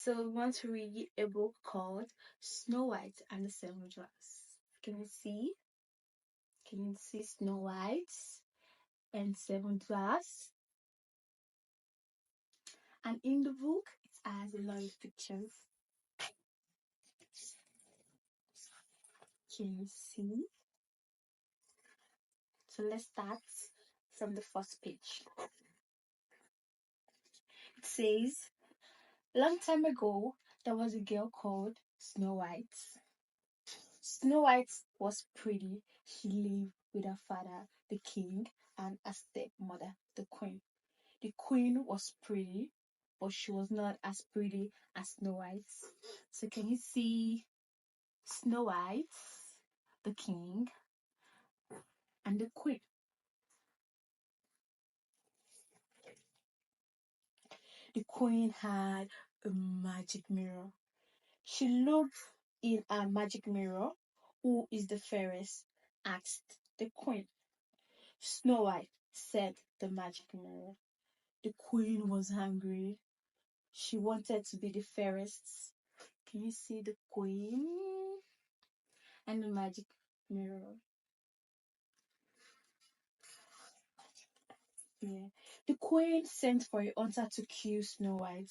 So we want to read a book called Snow White and the Seven Dwarfs. Can you see? Can you see Snow White and Seven Dwarfs? And in the book, it has a lot of pictures. Can you see? So let's start from the first page. It says, long time ago, there was a girl called Snow White. Snow White was pretty. She lived with her father, the king, and a stepmother, the queen. The queen was pretty, but she was not as pretty as Snow White. So can you see Snow White, the king, and the queen? The queen had a magic mirror. She looked in a magic mirror. Who is the fairest? Asked the queen. Snow White, said the magic mirror. The queen was angry. She wanted to be the fairest. Can you see the queen and the magic mirror? Yeah. The queen sent for a hunter to kill Snow White,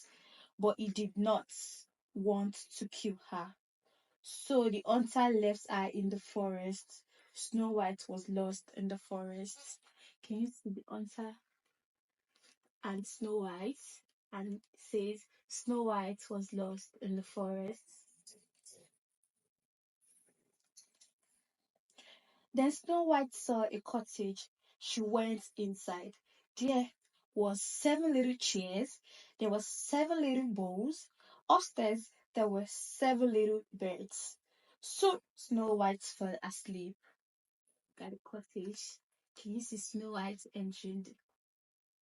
but he did not want to kill her. So the hunter left her in the forest. Snow White was lost in the forest. Can you see the hunter and Snow White? And it says Snow White was lost in the forest. Then Snow White saw a cottage. She went inside. There was seven little chairs. There were seven little bowls. Upstairs there were seven little beds. So Snow White fell asleep at the cottage. Can you see Snow White entering the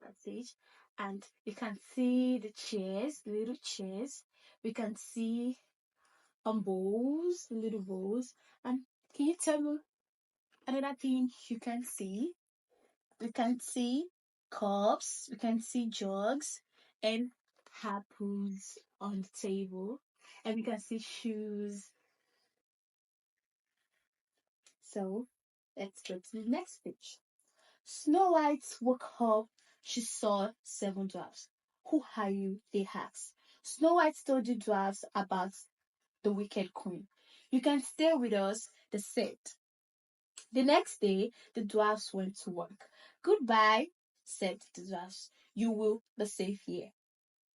cottage? And you can see the chairs, little chairs. We can see bowls, little bowls. And can you tell me another thing you can see? We can see cups, we can see jugs and apples on the table, and we can see shoes. So let's go to the next page. Snow White woke up. She saw seven dwarfs. Who are you? They asked. Snow White told the dwarfs about the wicked queen. You can stay with us, they said. The next day, the dwarfs went to work. Goodbye, said the dwarfs. You will be safe here.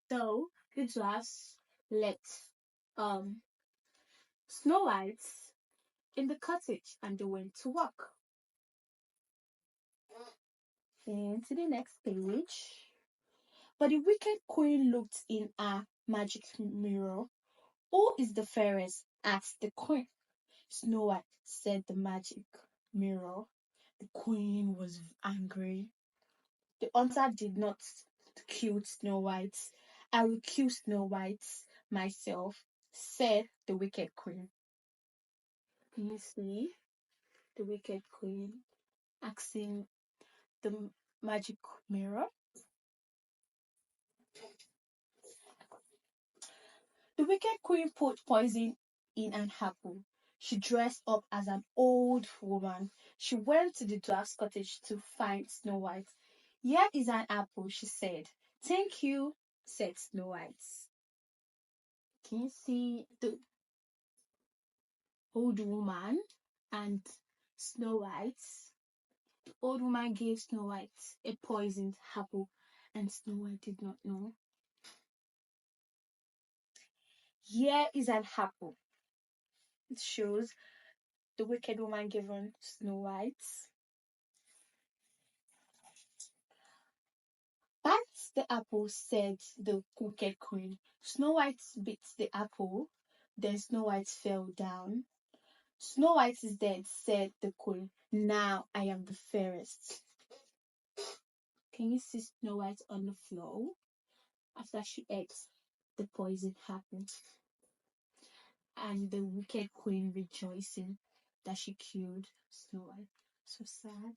So the dwarfs let um Snow White in the cottage and they went to work. And to the next page. But the wicked queen looked in a magic mirror. Who is the fairest? Asked the queen. Snow White, said the magic mirror. The queen was angry. The hunter did not kill Snow White. I will kill Snow White myself, said the wicked queen. Can you see the wicked queen asking the magic mirror? The wicked queen put poison in an apple. She dressed up as an old woman. She went to the dwarf's cottage to find Snow White. Here is an apple, she said. Thank you, said Snow White. Can you see the old woman and Snow White? The old woman gave Snow White a poisoned apple, and Snow White did not know. Here is an apple. It shows the wicked woman given Snow White. Bite the apple, said the wicked queen. Snow White bit the apple. Then Snow White fell down. Snow White is dead, said the queen. Now I am the fairest. Can you see Snow White on the floor after she ate the poison apple? And the wicked queen rejoicing that she killed Snow White. So sad.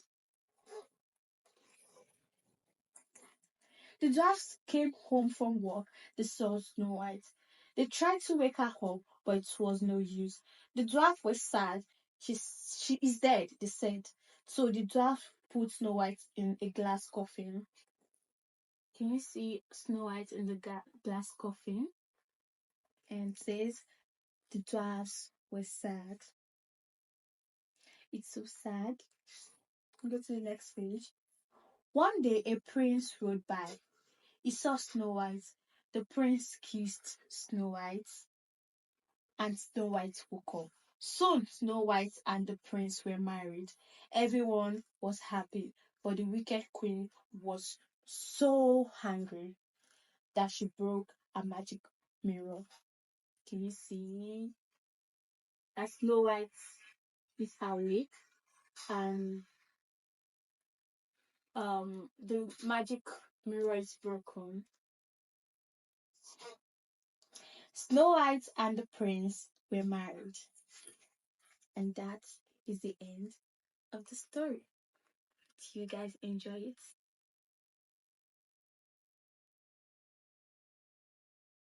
The dwarfs came home from work. They saw Snow White. They tried to wake her up, but it was no use. The dwarf was sad. She is dead, they said. So the dwarf put Snow White in a glass coffin. Can you see Snow White in the glass coffin? And says the dwarfs were sad. It's so sad. Go to the next page. One day a prince rode by. He saw Snow White. The prince kissed Snow White, and Snow White woke up. Soon Snow White and the prince were married. Everyone was happy, but the wicked queen was so angry that she broke a magic mirror. Can you see that Snow White is awake and the magic mirror is broken? Snow White and the prince were married, and that is the end of the story. Do you guys enjoy it?